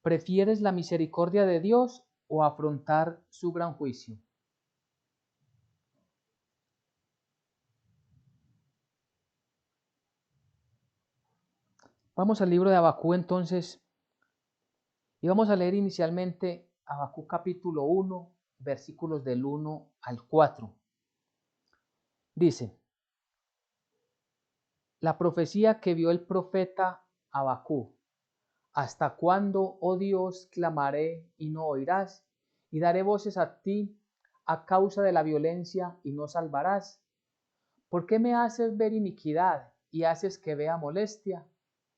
¿Prefieres la misericordia de Dios o afrontar su gran juicio? Vamos al libro de Habacuc entonces y vamos a leer inicialmente Habacuc capítulo 1, versículos del 1 al 4. Dice, la profecía que vio el profeta Habacuc. ¿Hasta cuándo, oh Dios, clamaré y no oirás? Y daré voces a ti a causa de la violencia y no salvarás. ¿Por qué me haces ver iniquidad y haces que vea molestia?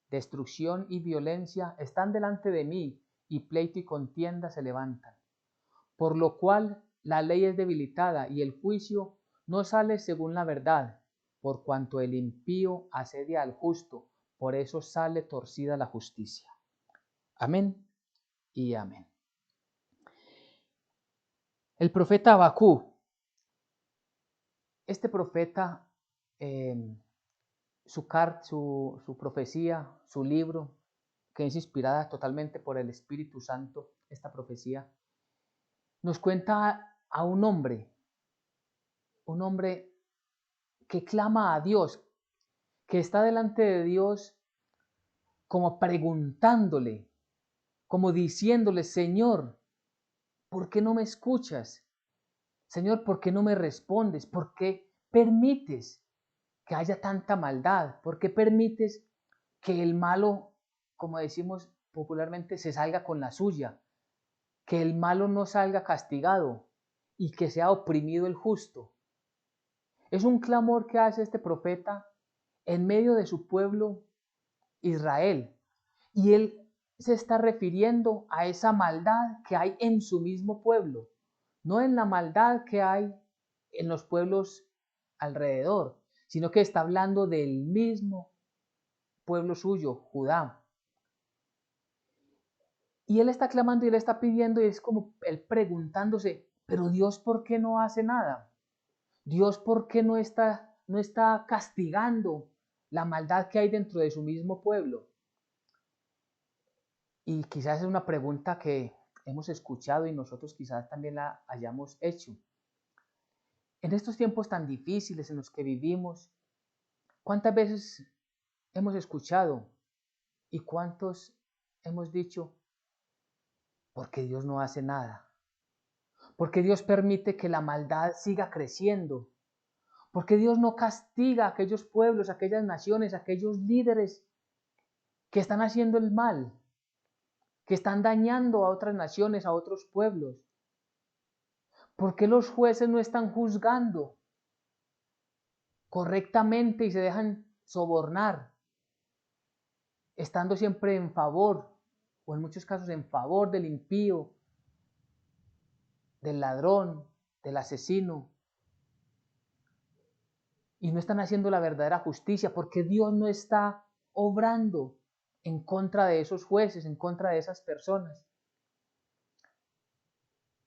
Destrucción y violencia están delante de mí, y pleito y contienda se levantan. Por lo cual la ley es debilitada y el juicio no sale según la verdad, por cuanto el impío asedia al justo, por eso sale torcida la justicia. Amén y amén. El profeta Habacuc, este profeta, su profecía, su libro, que es inspirada totalmente por el Espíritu Santo, esta profecía, nos cuenta a un hombre que clama a Dios, que está delante de Dios como preguntándole, como diciéndole, Señor, ¿por qué no me escuchas? Señor, ¿por qué no me respondes? ¿Por qué permites que haya tanta maldad? ¿Por qué permites que el malo, como decimos popularmente, se salga con la suya? Que el malo no salga castigado y que sea oprimido el justo. Es un clamor que hace este profeta en medio de su pueblo Israel. Y él se está refiriendo a esa maldad que hay en su mismo pueblo, no en la maldad que hay en los pueblos alrededor, sino que está hablando del mismo pueblo suyo, Judá. Y él está clamando y él está pidiendo y es como él preguntándose, pero Dios, ¿por qué no hace nada? Dios, ¿por qué no está castigando la maldad que hay dentro de su mismo pueblo? Y quizás es una pregunta que hemos escuchado y nosotros quizás también la hayamos hecho. En estos tiempos tan difíciles en los que vivimos, ¿cuántas veces hemos escuchado y cuántos hemos dicho, porque Dios no hace nada? Porque Dios permite que la maldad siga creciendo. Porque Dios no castiga a aquellos pueblos, a aquellas naciones, a aquellos líderes que están haciendo el mal, que están dañando a otras naciones, a otros pueblos. ¿Por qué los jueces no están juzgando correctamente y se dejan sobornar, estando siempre en favor, o en muchos casos en favor del impío, del ladrón, del asesino, y no están haciendo la verdadera justicia? Porque Dios no está obrando en contra de esos jueces, en contra de esas personas.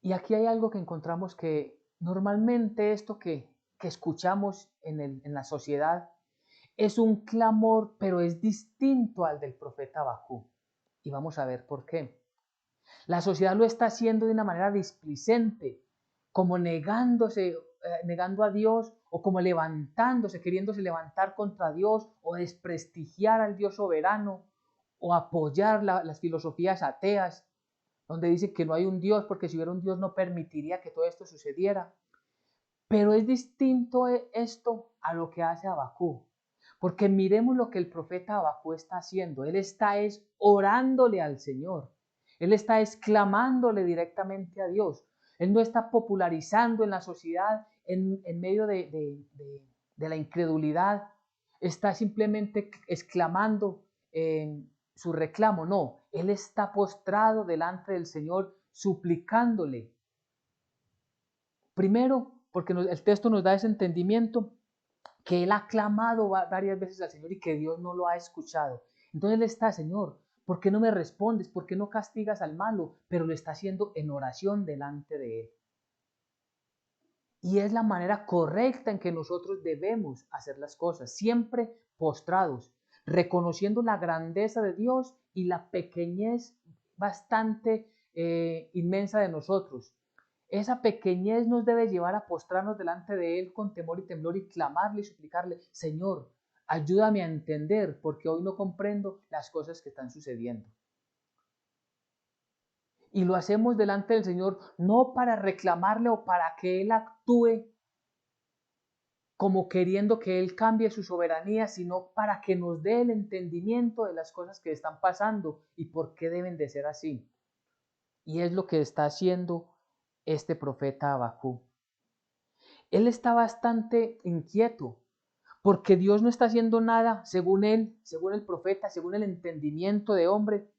Y aquí hay algo que encontramos que normalmente esto que escuchamos en la sociedad es un clamor, pero es distinto al del profeta Habacuc. Y vamos a ver por qué. La sociedad lo está haciendo de una manera displicente, como negando a Dios, o como levantándose, queriéndose levantar contra Dios, o desprestigiar al Dios soberano, o apoyar las filosofías ateas, donde dice que no hay un Dios, porque si hubiera un Dios no permitiría que todo esto sucediera. Pero es distinto esto a lo que hace Habacuc. Porque miremos lo que el profeta Habacuc está haciendo. Él está orándole al Señor. Él está exclamándole directamente a Dios. Él no está popularizando en la sociedad en medio de la incredulidad. Está simplemente exclamando su reclamo. No, él está postrado delante del Señor suplicándole. Primero, porque el texto nos da ese entendimiento que él ha clamado varias veces al Señor y que Dios no lo ha escuchado. Entonces él está, Señor, ¿por qué no me respondes? ¿Por qué no castigas al malo? Pero lo está haciendo en oración delante de él. Y es la manera correcta en que nosotros debemos hacer las cosas, siempre postrados, reconociendo la grandeza de Dios y la pequeñez bastante inmensa de nosotros. Esa pequeñez nos debe llevar a postrarnos delante de Él con temor y temblor y clamarle y suplicarle, Señor, ayúdame a entender porque hoy no comprendo las cosas que están sucediendo. Y lo hacemos delante del Señor no para reclamarle o para que Él actúe como queriendo que Él cambie su soberanía, sino para que nos dé el entendimiento de las cosas que están pasando y por qué deben de ser así. Y es lo que está haciendo este profeta Habacuc. Él está bastante inquieto porque Dios no está haciendo nada, según él, según el profeta, según el entendimiento de hombre,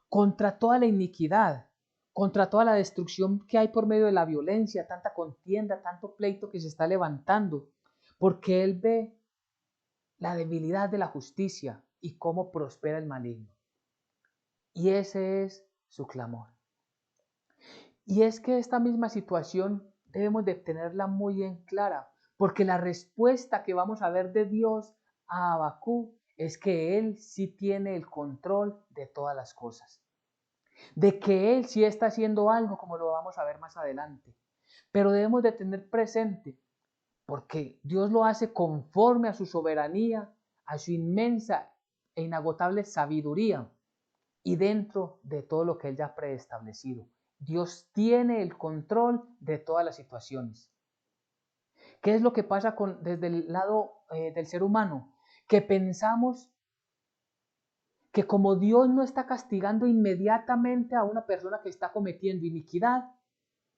contra toda la iniquidad, contra toda la destrucción que hay por medio de la violencia, tanta contienda, tanto pleito que se está levantando, porque Él ve la debilidad de la justicia y cómo prospera el maligno. Y ese es su clamor. Y es que esta misma situación debemos de tenerla muy bien clara, porque la respuesta que vamos a ver de Dios a Habacuc es que Él sí tiene el control de todas las cosas, de que Él sí está haciendo algo, como lo vamos a ver más adelante. Pero debemos de tener presente, porque Dios lo hace conforme a su soberanía, a su inmensa e inagotable sabiduría y dentro de todo lo que Él ya ha preestablecido. Dios tiene el control de todas las situaciones. ¿Qué es lo que pasa desde el lado del ser humano? Que pensamos que como Dios no está castigando inmediatamente a una persona que está cometiendo iniquidad,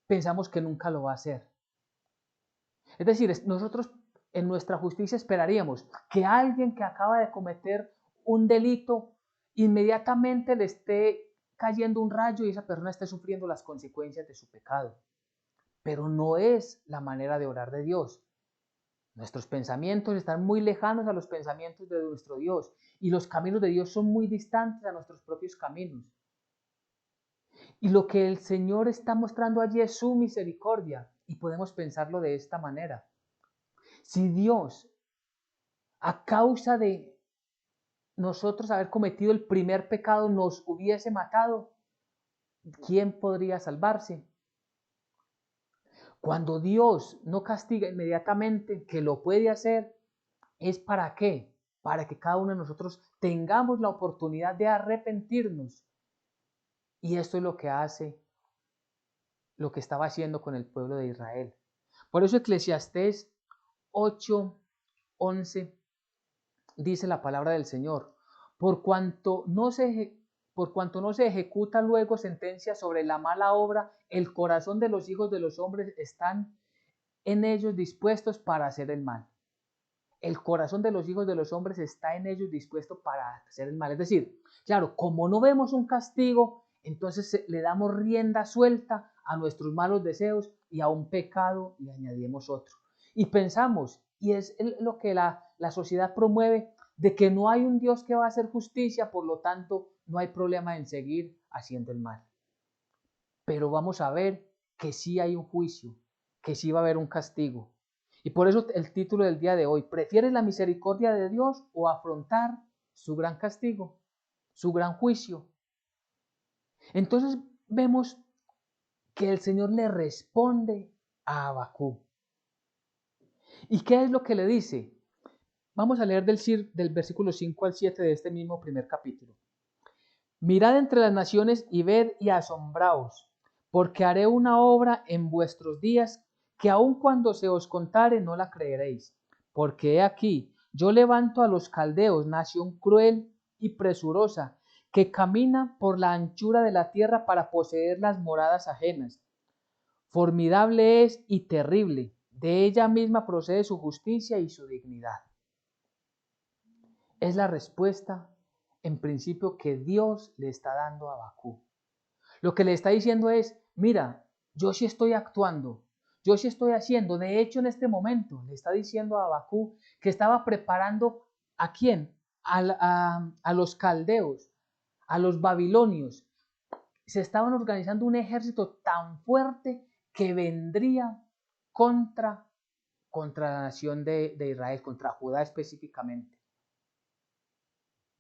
pensamos que nunca lo va a hacer. Es decir, nosotros en nuestra justicia esperaríamos que alguien que acaba de cometer un delito inmediatamente le esté cayendo un rayo y esa persona esté sufriendo las consecuencias de su pecado. Pero no es la manera de orar de Dios. Nuestros pensamientos están muy lejanos a los pensamientos de nuestro Dios y los caminos de Dios son muy distantes a nuestros propios caminos. Y lo que el Señor está mostrando allí es su misericordia y podemos pensarlo de esta manera. Si Dios, a causa de nosotros haber cometido el primer pecado, nos hubiese matado, ¿quién podría salvarse? Cuando Dios no castiga inmediatamente, que lo puede hacer, ¿es para qué? Para que cada uno de nosotros tengamos la oportunidad de arrepentirnos. Y esto es lo que hace, lo que estaba haciendo con el pueblo de Israel. Por eso Eclesiastés 8:11 dice la palabra del Señor, por cuanto no se ejecuta luego sentencia sobre la mala obra, el corazón de los hijos de los hombres están en ellos dispuestos para hacer el mal. El corazón de los hijos de los hombres está en ellos dispuesto para hacer el mal. Es decir, claro, como no vemos un castigo, entonces le damos rienda suelta a nuestros malos deseos y a un pecado le añadimos otro. Y pensamos, y es lo que la sociedad promueve, de que no hay un Dios que va a hacer justicia, por lo tanto no hay problema en seguir haciendo el mal. Pero vamos a ver que sí hay un juicio, que sí va a haber un castigo. Y por eso el título del día de hoy, ¿prefieres la misericordia de Dios o afrontar su gran castigo, su gran juicio? Entonces vemos que el Señor le responde a Habacuc. ¿Y qué es lo que le dice? Vamos a leer del versículo 5 al 7 de este mismo primer capítulo. Mirad entre las naciones y ved y asombraos, porque haré una obra en vuestros días que aun cuando se os contare no la creeréis. Porque he aquí, yo levanto a los caldeos, nación cruel y presurosa, que camina por la anchura de la tierra para poseer las moradas ajenas. Formidable es y terrible, de ella misma procede su justicia y su dignidad. Es la respuesta, en principio, que Dios le está dando a Habacuc. Lo que le está diciendo es, mira, yo sí estoy actuando, yo sí estoy haciendo. De hecho, en este momento le está diciendo a Habacuc que estaba preparando ¿a quién? A los caldeos, a los babilonios. Se estaban organizando un ejército tan fuerte que vendría contra la nación de Israel, contra Judá específicamente,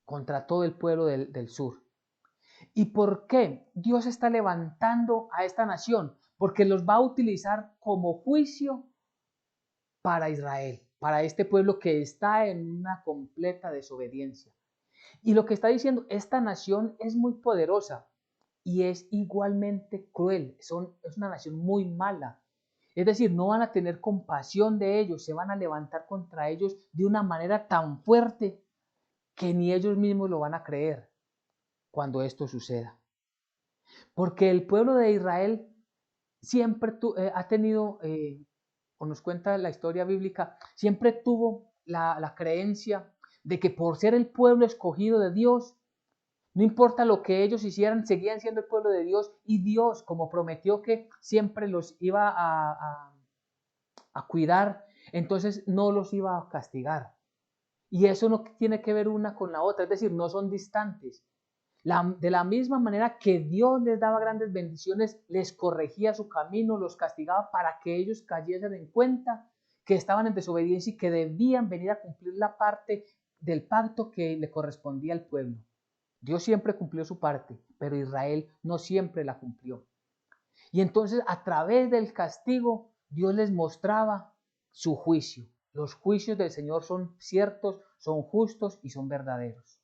contra todo el pueblo del sur. ¿Y por qué Dios está levantando a esta nación? Porque los va a utilizar como juicio para Israel, para este pueblo que está en una completa desobediencia. Y lo que está diciendo, esta nación es muy poderosa y es igualmente cruel, es una nación muy mala. Es decir, no van a tener compasión de ellos, se van a levantar contra ellos de una manera tan fuerte que ni ellos mismos lo van a creer cuando esto suceda. Porque el pueblo de Israel siempre ha tenido, o nos cuenta la historia bíblica, siempre tuvo la creencia de que por ser el pueblo escogido de Dios, no importa lo que ellos hicieran, seguían siendo el pueblo de Dios y Dios, como prometió que siempre los iba a cuidar, entonces no los iba a castigar. Y eso no tiene que ver una con la otra, es decir, no son distantes. De la misma manera que Dios les daba grandes bendiciones, les corregía su camino, los castigaba para que ellos cayesen en cuenta que estaban en desobediencia y que debían venir a cumplir la parte del pacto que le correspondía al pueblo. Dios siempre cumplió su parte, pero Israel no siempre la cumplió. Y entonces a través del castigo, Dios les mostraba su juicio. Los juicios del Señor son ciertos, son justos y son verdaderos.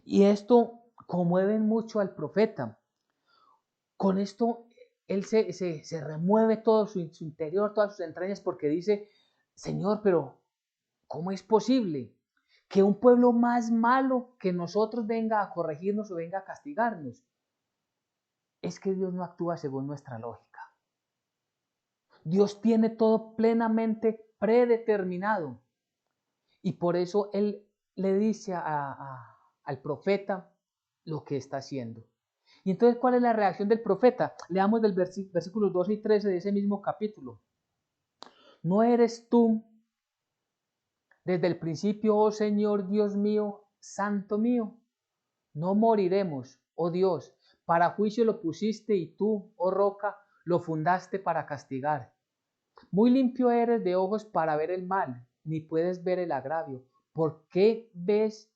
Y esto conmueve mucho al profeta. Con esto él se remueve todo su interior, todas sus entrañas, porque dice, Señor, pero ¿cómo es posible que un pueblo más malo que nosotros venga a corregirnos o venga a castigarnos? Es que Dios no actúa según nuestra lógica. Dios tiene todo plenamente predeterminado. Y por eso Él le dice al profeta lo que está haciendo. Y entonces, ¿cuál es la reacción del profeta? Leamos del versículos 12 y 13 de ese mismo capítulo. ¿No eres tú desde el principio, oh Señor Dios mío, santo mío? No moriremos, oh Dios, para juicio lo pusiste y tú, oh roca, lo fundaste para castigar. Muy limpio eres de ojos para ver el mal, ni puedes ver el agravio. ¿Por qué ves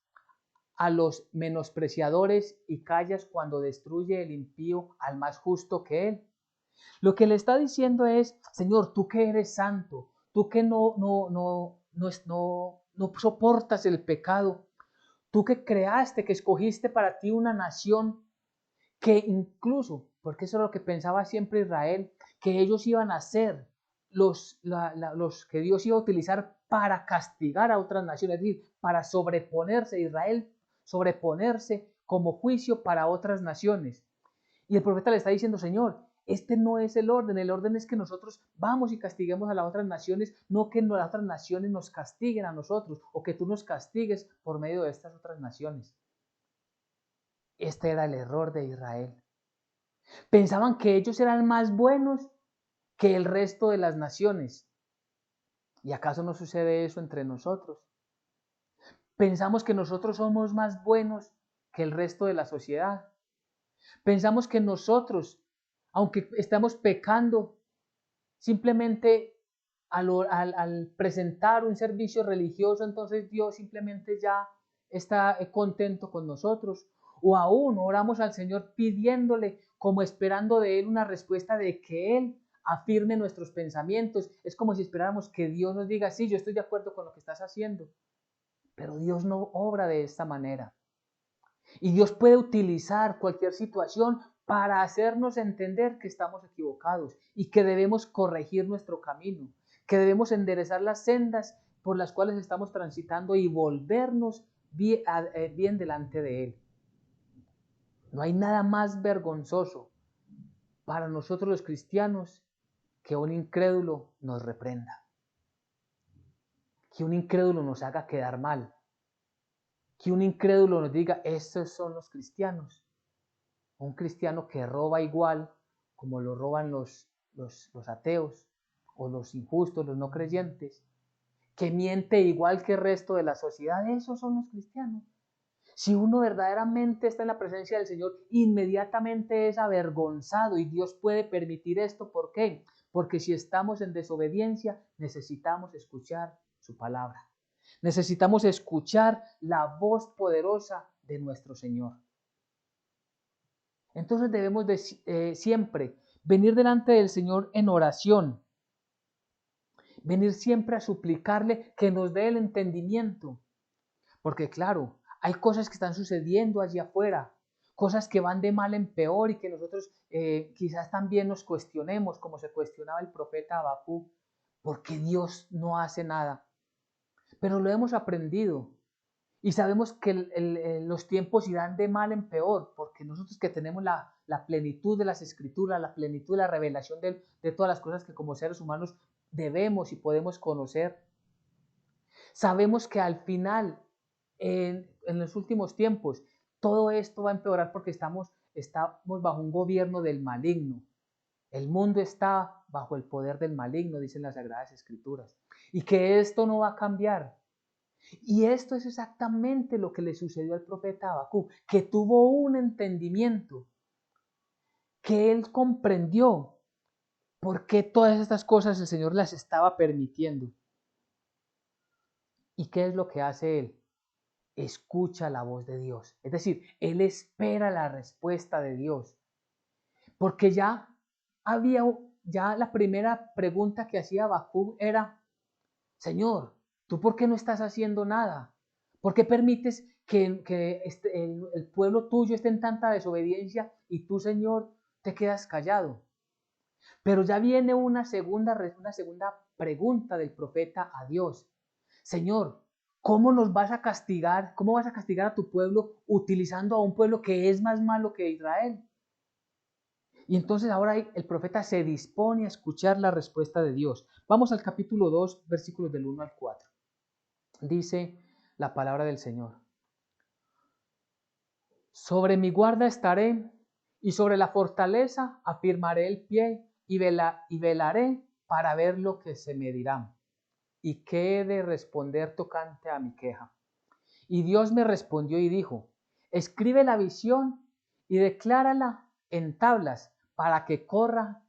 a los menospreciadores y callas cuando destruye el impío al más justo que él? Lo que le está diciendo es, Señor, tú que eres santo, tú que no soportas el pecado, tú que creaste, que escogiste para ti una nación que incluso, porque eso es lo que pensaba siempre Israel, que ellos iban a ser los que Dios iba a utilizar para castigar a otras naciones, es decir, para sobreponerse, Israel sobreponerse como juicio para otras naciones. Y el profeta le está diciendo, Señor, este no es el orden es que nosotros vamos y castiguemos a las otras naciones, no que las otras naciones nos castiguen a nosotros o que tú nos castigues por medio de estas otras naciones. Este era el error de Israel. Pensaban que ellos eran más buenos que el resto de las naciones. ¿Y acaso no sucede eso entre nosotros? Pensamos que nosotros somos más buenos que el resto de la sociedad. Pensamos que nosotros, aunque estamos pecando, simplemente al presentar un servicio religioso, entonces Dios simplemente ya está contento con nosotros. O aún oramos al Señor pidiéndole, como esperando de Él una respuesta de que Él afirme nuestros pensamientos. Es como si esperáramos que Dios nos diga, sí, yo estoy de acuerdo con lo que estás haciendo. Pero Dios no obra de esta manera. Y Dios puede utilizar cualquier situación para hacernos entender que estamos equivocados y que debemos corregir nuestro camino, que debemos enderezar las sendas por las cuales estamos transitando y volvernos bien delante de Él. No hay nada más vergonzoso para nosotros los cristianos que un incrédulo nos reprenda, que un incrédulo nos haga quedar mal, que un incrédulo nos diga, estos son los cristianos. Un cristiano que roba igual como lo roban los ateos o los injustos, los no creyentes, que miente igual que el resto de la sociedad, esos son los cristianos. Si uno verdaderamente está en la presencia del Señor, inmediatamente es avergonzado y Dios puede permitir esto. ¿Por qué? Porque si estamos en desobediencia, necesitamos escuchar su palabra. Necesitamos escuchar la voz poderosa de nuestro Señor. Entonces debemos de, siempre venir delante del Señor en oración, venir siempre a suplicarle que nos dé el entendimiento, porque claro, hay cosas que están sucediendo allí afuera, cosas que van de mal en peor y que nosotros quizás también nos cuestionemos, como se cuestionaba el profeta Habacuc, ¿por qué Dios no hace nada? Pero lo hemos aprendido y sabemos que los tiempos irán de mal en peor, porque nosotros que tenemos la plenitud de las escrituras, la plenitud de la revelación de todas las cosas que como seres humanos debemos y podemos conocer, sabemos que al final, en los últimos tiempos, todo esto va a empeorar porque estamos bajo un gobierno del maligno. El mundo está bajo el poder del maligno, dicen las Sagradas Escrituras, y que esto no va a cambiar. Y esto es exactamente lo que le sucedió al profeta Habacuc, que tuvo un entendimiento, que él comprendió por qué todas estas cosas el Señor las estaba permitiendo. ¿Y qué es lo que hace él? Escucha la voz de Dios. Es decir, él espera la respuesta de Dios. Porque ya la primera pregunta que hacía Habacuc era, Señor, ¿tú por qué no estás haciendo nada? ¿Por qué permites que el pueblo tuyo esté en tanta desobediencia y tú, Señor, te quedas callado? Pero ya viene una segunda pregunta del profeta a Dios. Señor, ¿cómo nos vas a castigar? ¿Cómo vas a castigar a tu pueblo utilizando a un pueblo que es más malo que Israel? Y entonces ahora el profeta se dispone a escuchar la respuesta de Dios. Vamos al capítulo 2, versículos del 1 al 4. Dice la palabra del Señor. Sobre mi guarda estaré y sobre la fortaleza afirmaré el pie y velaré para ver lo que se me dirá y qué he de responder tocante a mi queja. Y Dios me respondió y dijo, escribe la visión y declárala en tablas para que corra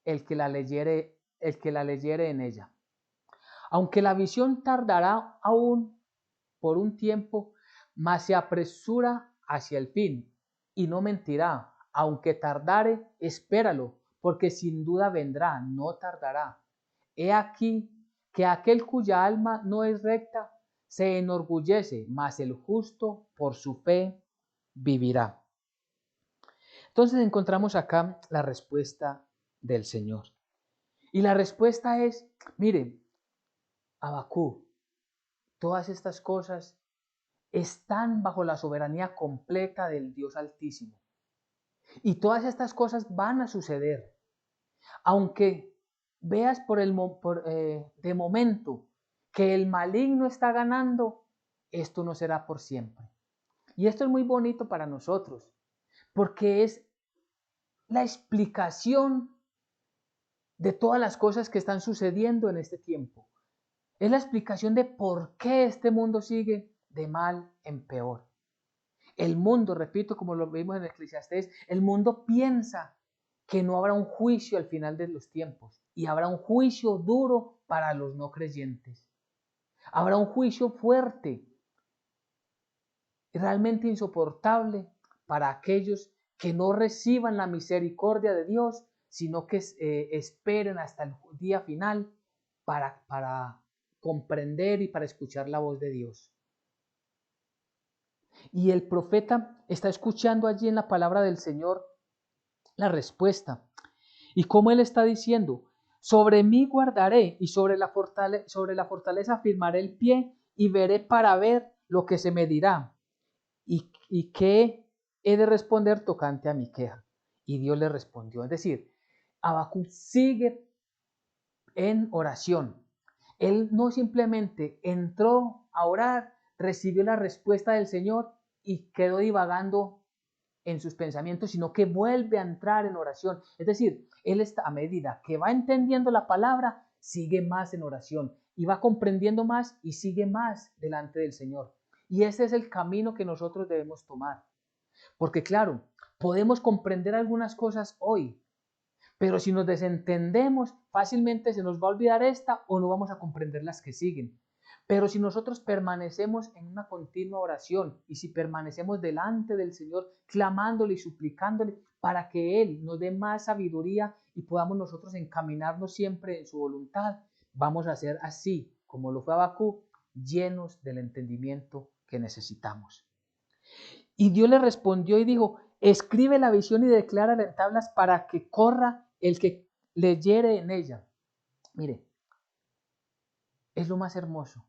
el que la leyere en ella. Aunque la visión tardará aún por un tiempo, mas se apresura hacia el fin, y no mentirá. Aunque tardare, espéralo, porque sin duda vendrá, no tardará. He aquí que aquel cuya alma no es recta se enorgullece, mas el justo por su fe vivirá. Entonces encontramos acá la respuesta del Señor. Y la respuesta es, mire, Habacuc, todas estas cosas están bajo la soberanía completa del Dios Altísimo. Y todas estas cosas van a suceder. Aunque veas de momento que el maligno está ganando, esto no será por siempre. Y esto es muy bonito para nosotros, porque es la explicación de todas las cosas que están sucediendo en este tiempo. Es la explicación de por qué este mundo sigue de mal en peor. El mundo, repito, como lo vimos en Eclesiastés, el mundo piensa que no habrá un juicio al final de los tiempos y habrá un juicio duro para los no creyentes. Habrá un juicio fuerte, realmente insoportable para aquellos que no reciban la misericordia de Dios, sino que esperen hasta el día final para comprender y para escuchar la voz de Dios. Y el profeta está escuchando allí en la palabra del Señor la respuesta. Y como él está diciendo, sobre mí guardaré y sobre la fortaleza afirmaré el pie y veré para ver lo que se me dirá y qué he de responder tocante a mi queja. Y Dios le respondió. Es decir, Habacuc sigue en oración. Él no simplemente entró a orar, recibió la respuesta del Señor y quedó divagando en sus pensamientos, sino que vuelve a entrar en oración. Es decir, él está, a medida que va entendiendo la palabra, sigue más en oración y va comprendiendo más y sigue más delante del Señor. Y ese es el camino que nosotros debemos tomar. Porque claro, podemos comprender algunas cosas hoy, pero si nos desentendemos, fácilmente se nos va a olvidar esta o no vamos a comprender las que siguen. Pero si nosotros permanecemos en una continua oración y si permanecemos delante del Señor, clamándole y suplicándole para que Él nos dé más sabiduría y podamos nosotros encaminarnos siempre en su voluntad, vamos a ser así, como lo fue Habacuc, llenos del entendimiento que necesitamos. Y Dios le respondió y dijo, escribe la visión y declárala en tablas para que corra el que leyere en ella. Mire, es lo más hermoso.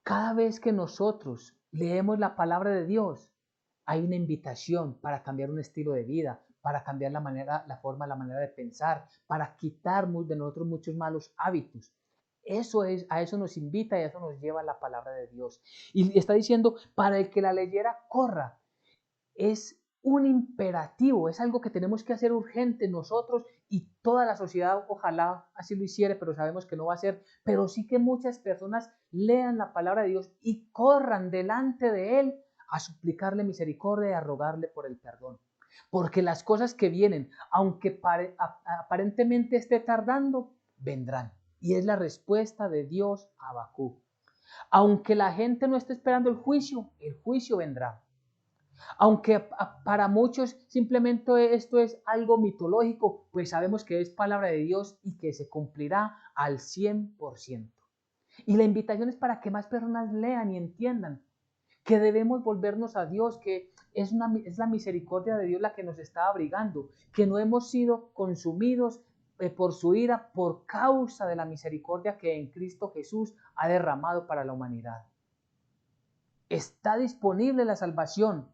Cada vez que nosotros leemos la palabra de Dios, hay una invitación para cambiar un estilo de vida, para cambiar la manera de pensar, para quitar de nosotros muchos malos hábitos. A eso nos invita y a eso nos lleva la palabra de Dios. Y está diciendo, para el que la leyera corra. Es un imperativo, es algo que tenemos que hacer urgente nosotros y toda la sociedad, ojalá así lo hiciera, pero sabemos que no va a ser, pero sí que muchas personas lean la palabra de Dios y corran delante de Él a suplicarle misericordia y a rogarle por el perdón. Porque las cosas que vienen, aunque aparentemente esté tardando, vendrán. Y es la respuesta de Dios a Habacuc. Aunque la gente no esté esperando el juicio vendrá. Aunque para muchos simplemente esto es algo mitológico, pues sabemos que es palabra de Dios y que se cumplirá al 100%. Y la invitación es para que más personas lean y entiendan que debemos volvernos a Dios, que es la misericordia de Dios la que nos está abrigando, que no hemos sido consumidos por su ira por causa de la misericordia que en Cristo Jesús ha derramado para la humanidad. Está disponible la salvación,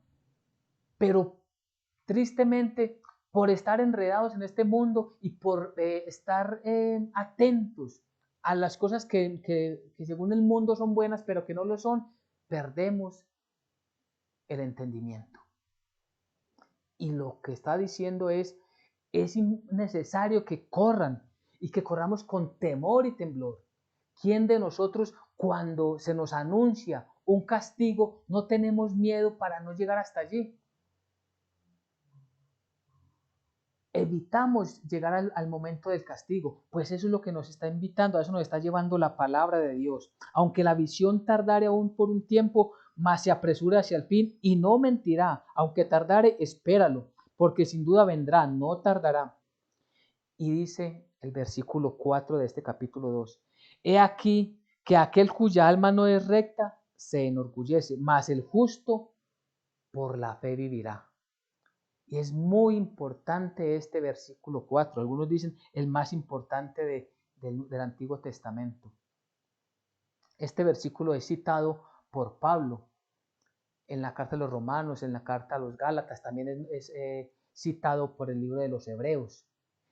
pero tristemente, por estar enredados en este mundo y por estar atentos a las cosas que según el mundo son buenas, pero que no lo son, perdemos el entendimiento. Y lo que está diciendo es necesario que corran y que corramos con temor y temblor. ¿Quién de nosotros cuando se nos anuncia un castigo no tenemos miedo para no llegar hasta allí? Evitamos llegar al momento del castigo, pues eso es lo que nos está invitando, a eso nos está llevando la palabra de Dios. Aunque la visión tardare aún por un tiempo, mas se apresura hacia el fin y no mentirá. Aunque tardare, espéralo, porque sin duda vendrá, no tardará. Y dice el versículo 4 de este capítulo 2, he aquí que aquel cuya alma no es recta se enorgullece, mas el justo por la fe vivirá. Y es muy importante este versículo 4. Algunos dicen el más importante del Antiguo Testamento. Este versículo es citado por Pablo en la carta de los Romanos, en la carta a los Gálatas, también es citado por el libro de los Hebreos.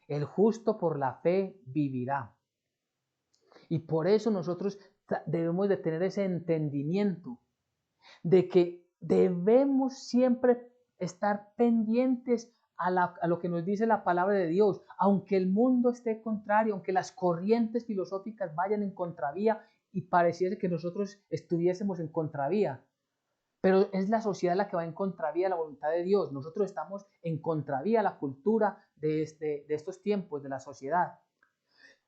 El justo por la fe vivirá. Y por eso nosotros debemos de tener ese entendimiento de que debemos siempre estar pendientes a lo que nos dice la palabra de Dios, aunque el mundo esté contrario, aunque las corrientes filosóficas vayan en contravía y pareciese que nosotros estuviésemos en contravía. Pero es la sociedad la que va en contravía de la voluntad de Dios. Nosotros estamos en contravía a la cultura de estos tiempos, de la sociedad.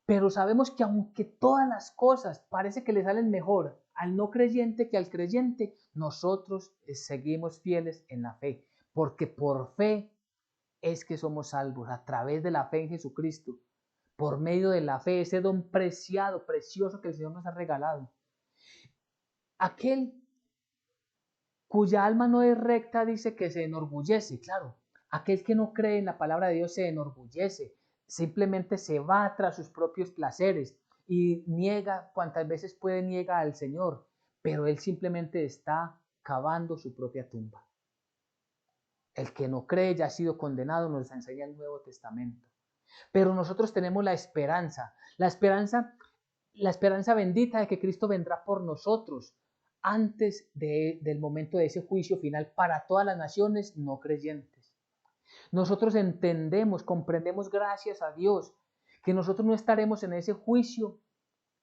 Pero sabemos que aunque todas las cosas parece que le salen mejor al no creyente que al creyente, nosotros seguimos fieles en la fe, porque por fe es que somos salvos, a través de la fe en Jesucristo, por medio de la fe, ese don preciado, precioso que el Señor nos ha regalado. Aquel cuya alma no es recta dice que se enorgullece, claro, aquel que no cree en la palabra de Dios se enorgullece, simplemente se va tras sus propios placeres y niega cuantas veces puede, niega al Señor, pero él simplemente está cavando su propia tumba. El que no cree ya ha sido condenado, nos enseña el Nuevo Testamento. Pero nosotros tenemos la esperanza bendita de que Cristo vendrá por nosotros antes del momento de ese juicio final para todas las naciones no creyentes. Nosotros entendemos, comprendemos, gracias a Dios, que nosotros no estaremos en ese juicio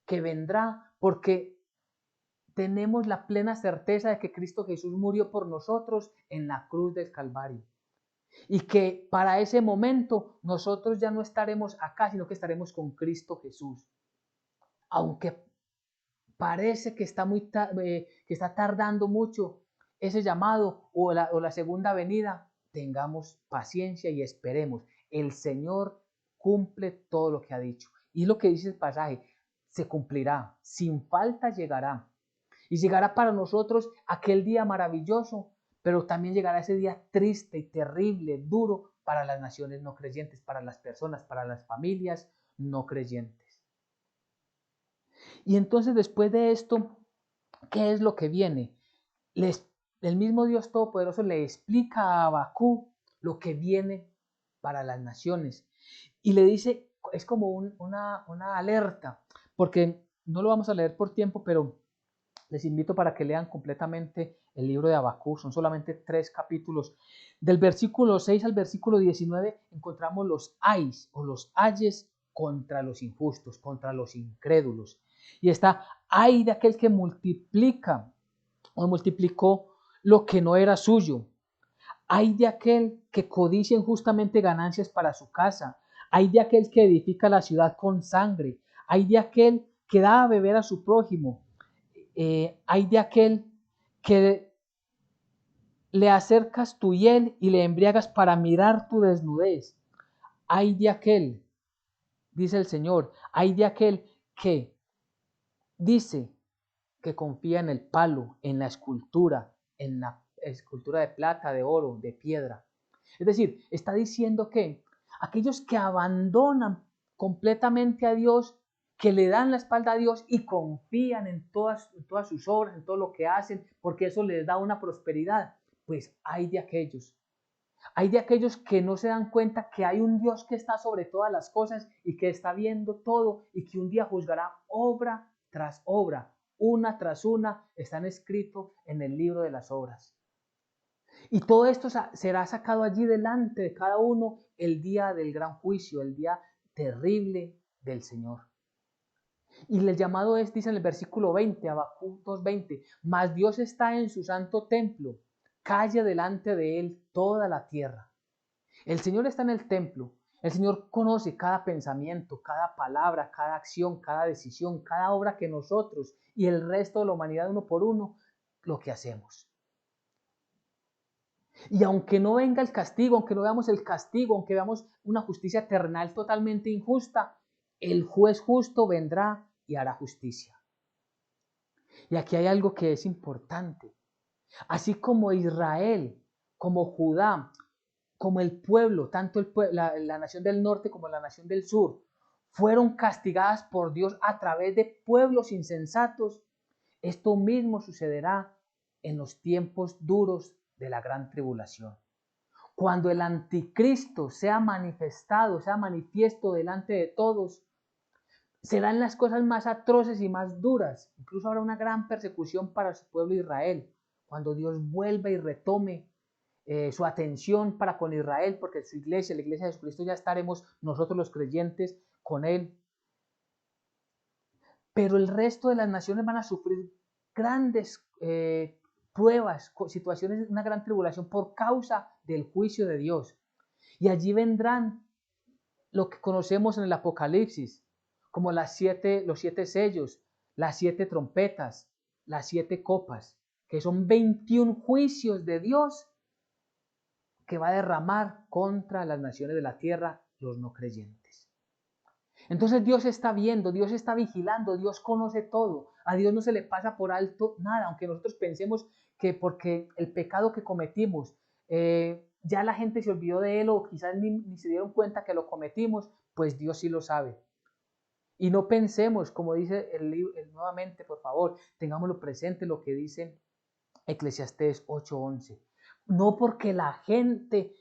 que vendrá porque tenemos la plena certeza de que Cristo Jesús murió por nosotros en la cruz del Calvario. Y que para ese momento nosotros ya no estaremos acá, sino que estaremos con Cristo Jesús. Aunque parece que que está tardando mucho ese llamado o la segunda venida, tengamos paciencia y esperemos. El Señor cumple todo lo que ha dicho. Y lo que dice el pasaje, se cumplirá, sin falta llegará. Y llegará para nosotros aquel día maravilloso, pero también llegará ese día triste y terrible, duro para las naciones no creyentes, para las personas, para las familias no creyentes. Y entonces después de esto, ¿qué es lo que viene? El mismo Dios Todopoderoso le explica a Habacuc lo que viene para las naciones. Y le dice, es como una alerta, porque no lo vamos a leer por tiempo, pero les invito para que lean completamente el libro de Habacuc. Son solamente 3 capítulos. Del versículo 6 al versículo 19 encontramos los ayes o los ayes contra los injustos, contra los incrédulos. Y está, ay de aquel que multiplica o multiplicó lo que no era suyo. Ay de aquel que codicia injustamente ganancias para su casa. Ay de aquel que edifica la ciudad con sangre. Ay de aquel que da a beber a su prójimo. Hay de aquel que le acercas tu hiel y le embriagas para mirar tu desnudez. Hay de aquel, dice el Señor, hay de aquel que dice que confía en el palo, en la escultura de plata, de oro, de piedra. Es decir, está diciendo que aquellos que abandonan completamente a Dios, que le dan la espalda a Dios y confían en todas sus obras, en todo lo que hacen, porque eso les da una prosperidad, pues hay de aquellos que no se dan cuenta que hay un Dios que está sobre todas las cosas y que está viendo todo y que un día juzgará obra tras obra, una tras una, están escritos en el libro de las obras. Y todo esto será sacado allí delante de cada uno el día del gran juicio, el día terrible del Señor. Y el llamado es, dice en el versículo 20, Habacuc 2:20, mas Dios está en su santo templo, calle delante de él toda la tierra. El Señor está en el templo, el Señor conoce cada pensamiento, cada palabra, cada acción, cada decisión, cada obra que nosotros y el resto de la humanidad uno por uno, lo que hacemos. Y aunque no venga el castigo, aunque no veamos el castigo, aunque veamos una justicia terrenal totalmente injusta, el juez justo vendrá y hará justicia. Y aquí hay algo que es importante. Así como Israel, como Judá, como el pueblo, tanto la nación del norte como la nación del sur, fueron castigadas por Dios a través de pueblos insensatos, esto mismo sucederá en los tiempos duros de la gran tribulación. Cuando el anticristo sea manifestado, sea manifiesto delante de todos, serán las cosas más atroces y más duras. Incluso habrá una gran persecución para su pueblo Israel, cuando Dios vuelva y retome su atención para con Israel, porque su iglesia, la iglesia de Jesucristo, ya estaremos nosotros los creyentes con él. Pero el resto de las naciones van a sufrir grandes pruebas, situaciones, una gran tribulación por causa del juicio de Dios. Y allí vendrán lo que conocemos en el Apocalipsis, como los 7 sellos, las 7 trompetas, las 7 copas, que son 21 juicios de Dios que va a derramar contra las naciones de la tierra, los no creyentes. Entonces Dios está viendo, Dios está vigilando, Dios conoce todo. A Dios no se le pasa por alto nada, aunque nosotros pensemos que porque el pecado que cometimos, ya la gente se olvidó de él o quizás ni se dieron cuenta que lo cometimos, pues Dios sí lo sabe. Y no pensemos, como dice nuevamente, por favor, tengámoslo presente lo que dice Eclesiastés 8:11. No porque la gente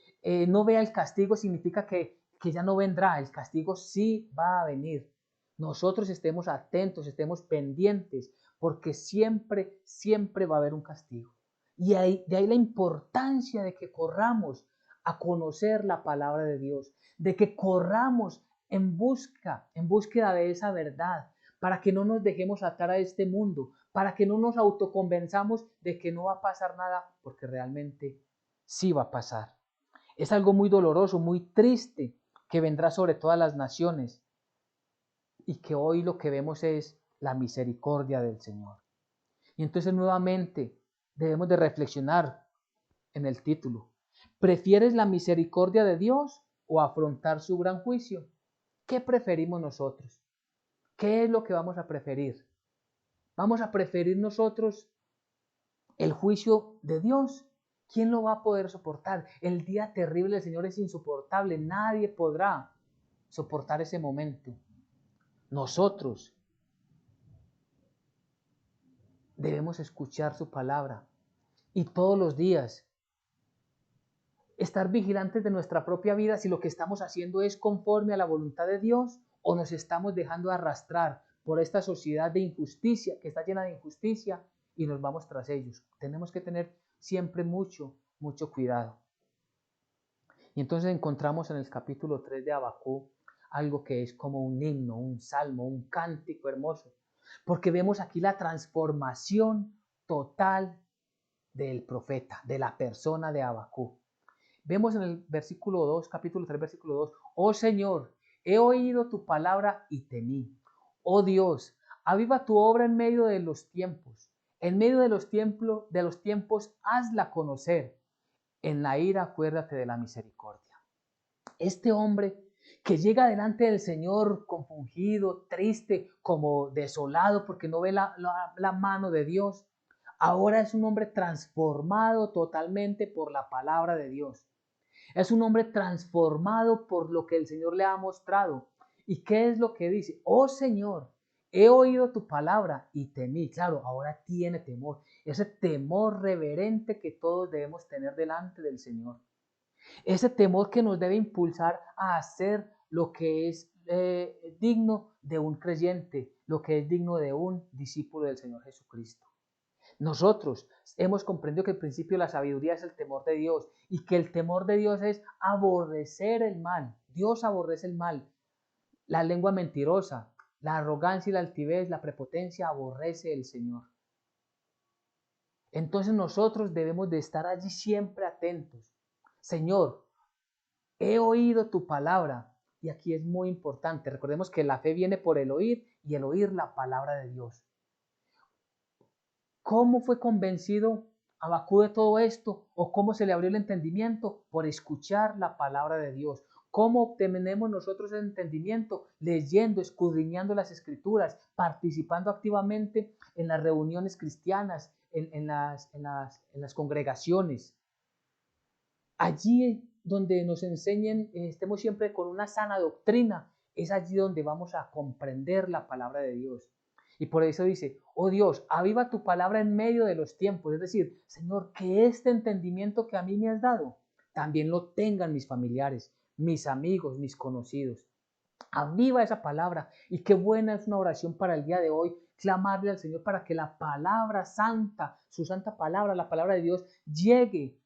no vea el castigo significa que ya no vendrá. El castigo sí va a venir. Nosotros estemos atentos, estemos pendientes, porque siempre, siempre va a haber un castigo. Y de ahí la importancia de que corramos a conocer la palabra de Dios, de que corramos en búsqueda de esa verdad, para que no nos dejemos atar a este mundo, para que no nos autoconvenzamos de que no va a pasar nada, porque realmente sí va a pasar. Es algo muy doloroso, muy triste, que vendrá sobre todas las naciones y que hoy lo que vemos es la misericordia del Señor. Y entonces nuevamente debemos de reflexionar en el título. ¿Prefieres la misericordia de Dios o afrontar su gran juicio? ¿Qué preferimos nosotros? ¿Qué es lo que vamos a preferir? ¿Vamos a preferir nosotros el juicio de Dios? ¿Quién lo va a poder soportar? El día terrible del Señor es insoportable. Nadie podrá soportar ese momento. Nosotros debemos escuchar su palabra y todos los días estar vigilantes de nuestra propia vida si lo que estamos haciendo es conforme a la voluntad de Dios o nos estamos dejando arrastrar por esta sociedad de injusticia que está llena de injusticia y nos vamos tras ellos. Tenemos que tener siempre mucho cuidado. Y entonces encontramos en el capítulo 3 de Habacuc algo que es como un himno, un salmo, un cántico hermoso, porque vemos aquí la transformación total del profeta, de la persona de Habacuc. Vemos en el versículo 2, capítulo 3, versículo 2, oh Señor, he oído tu palabra y temí. Oh Dios, aviva tu obra en medio de los tiempos. En medio de los tiempos, hazla conocer. En la ira, acuérdate de la misericordia. Este hombre que llega delante del Señor compungido, triste, como desolado porque no ve la mano de Dios, ahora es un hombre transformado totalmente por la palabra de Dios. Es un hombre transformado por lo que el Señor le ha mostrado. ¿Y qué es lo que dice? Oh Señor, he oído tu palabra y temí. Claro, ahora tiene temor. Ese temor reverente que todos debemos tener delante del Señor. Ese temor que nos debe impulsar a hacer lo que es digno de un creyente, lo que es digno de un discípulo del Señor Jesucristo. Nosotros hemos comprendido que el principio de la sabiduría es el temor de Dios y que el temor de Dios es aborrecer el mal. Dios aborrece el mal. La lengua mentirosa, la arrogancia y la altivez, la prepotencia aborrece el Señor. Entonces nosotros debemos de estar allí siempre atentos. Señor, he oído tu palabra. Y aquí es muy importante. Recordemos que la fe viene por el oír y el oír la palabra de Dios. ¿Cómo fue convencido Habacuc de todo esto? ¿O cómo se le abrió el entendimiento? Por escuchar la palabra de Dios. ¿Cómo obtenemos nosotros el entendimiento? Leyendo, escudriñando las escrituras, participando activamente en las reuniones cristianas, en las congregaciones. Allí donde nos enseñen, estemos siempre con una sana doctrina, es allí donde vamos a comprender la palabra de Dios. Y por eso dice, oh Dios, aviva tu palabra en medio de los tiempos. Es decir, Señor, que este entendimiento que a mí me has dado, también lo tengan mis familiares, mis amigos, mis conocidos. Aviva esa palabra. Y qué buena es una oración para el día de hoy, clamarle al Señor para que la palabra santa, su santa palabra, la palabra de Dios, llegue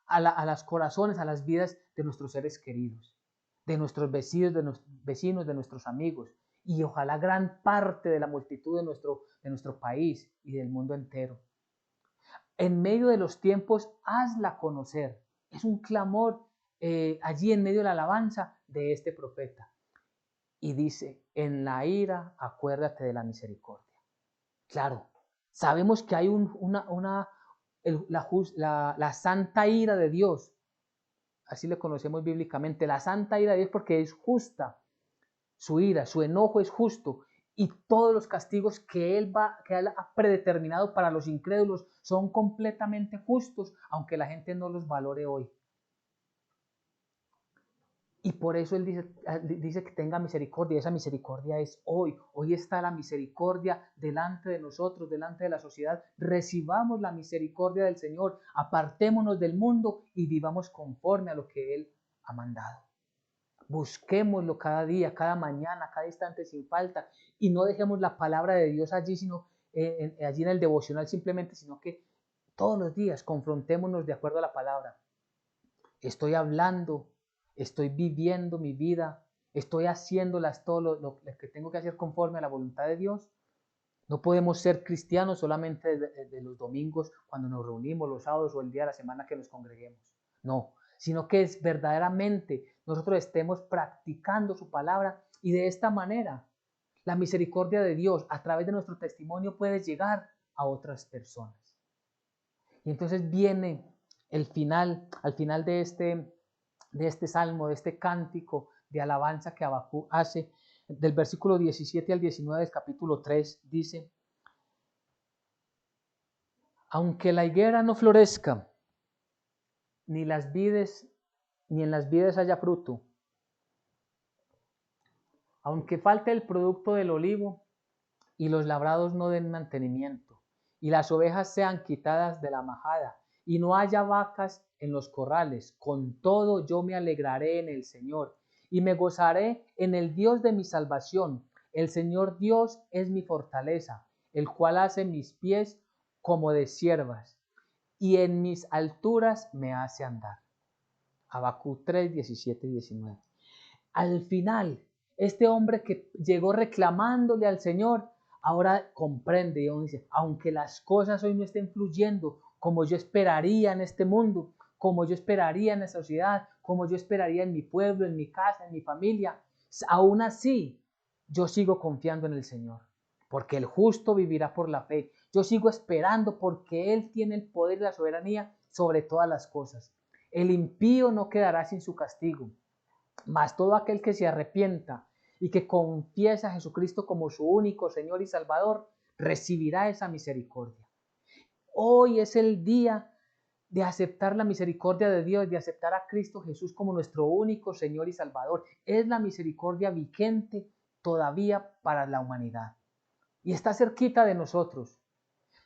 a los corazones, a las vidas de nuestros seres queridos, de nuestros vecinos, de nuestros amigos y ojalá gran parte de la multitud de nuestro país y del mundo entero. En medio de los tiempos, hazla conocer. Es un clamor allí en medio de la alabanza de este profeta. Y dice, en la ira, acuérdate de la misericordia. Claro, sabemos que hay la santa ira de Dios, así le conocemos bíblicamente, la santa ira de Dios porque es justa, su ira, su enojo es justo y todos los castigos que Él ha predeterminado para los incrédulos son completamente justos, aunque la gente no los valore hoy. Y por eso Él dice que tenga misericordia. Esa misericordia es hoy. Hoy está la misericordia delante de nosotros, delante de la sociedad. Recibamos la misericordia del Señor. Apartémonos del mundo y vivamos conforme a lo que Él ha mandado. Busquémoslo cada día, cada mañana, cada instante sin falta. Y no dejemos la palabra de Dios allí, allí en el devocional simplemente, sino que todos los días confrontémonos de acuerdo a la palabra. Estoy hablando, estoy viviendo mi vida, estoy haciéndolas todo lo que tengo que hacer conforme a la voluntad de Dios. No podemos ser cristianos solamente de los domingos cuando nos reunimos, los sábados o el día de la semana que nos congreguemos. No, sino que es verdaderamente nosotros estemos practicando su palabra y de esta manera La misericordia de Dios a través de nuestro testimonio puede llegar a otras personas. Y entonces viene el final, al final de este salmo, de este cántico de alabanza que Habacuc hace, del versículo 17 al 19 del capítulo 3, dice: aunque la higuera no florezca, ni en las vides haya fruto, aunque falte el producto del olivo y los labrados no den mantenimiento, y las ovejas sean quitadas de la majada, y no haya vacas en los corrales, con todo yo me alegraré en el Señor, y me gozaré en el Dios de mi salvación. El Señor Dios es mi fortaleza, el cual hace mis pies como de ciervas, y en mis alturas me hace andar. Habacuc 3, 17 y 19. Al final, este hombre que llegó reclamándole al Señor, ahora comprende y dice: aunque las cosas hoy no estén fluyendo como yo esperaría en este mundo, como yo esperaría en la sociedad, como yo esperaría en mi pueblo, en mi casa, en mi familia, aún así yo sigo confiando en el Señor, porque el justo vivirá por la fe. Yo sigo esperando porque Él tiene el poder y la soberanía sobre todas las cosas. El impío no quedará sin su castigo, mas todo aquel que se arrepienta y que confiesa a Jesucristo como su único Señor y Salvador, recibirá esa misericordia. Hoy es el día de aceptar la misericordia de Dios, de aceptar a Cristo Jesús como nuestro único Señor y Salvador. Es la misericordia vigente todavía para la humanidad. Y está cerquita de nosotros.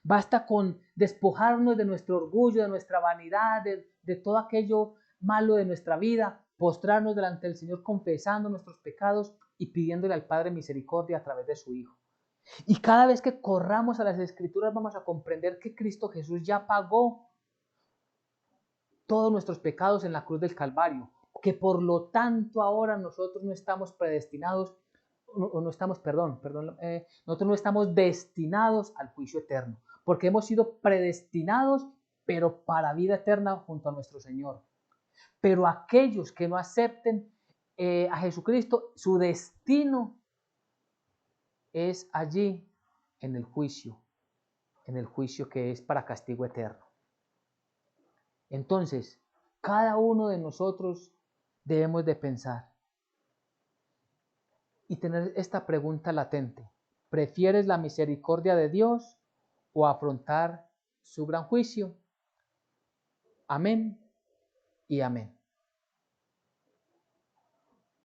Basta con despojarnos de nuestro orgullo, de nuestra vanidad, de todo aquello malo de nuestra vida, postrarnos delante del Señor confesando nuestros pecados y pidiéndole al Padre misericordia a través de su Hijo. Y cada vez que corramos a las Escrituras vamos a comprender que Cristo Jesús ya pagó todos nuestros pecados en la cruz del Calvario, que por lo tanto ahora nosotros no estamos predestinados, nosotros no estamos destinados al juicio eterno, porque hemos sido predestinados, pero para vida eterna junto a nuestro Señor. Pero aquellos que no acepten a Jesucristo, su destino es allí en el juicio que es para castigo eterno. Entonces, cada uno de nosotros debemos de pensar y tener esta pregunta latente: ¿prefieres la misericordia de Dios o afrontar su gran juicio? Amén y amén.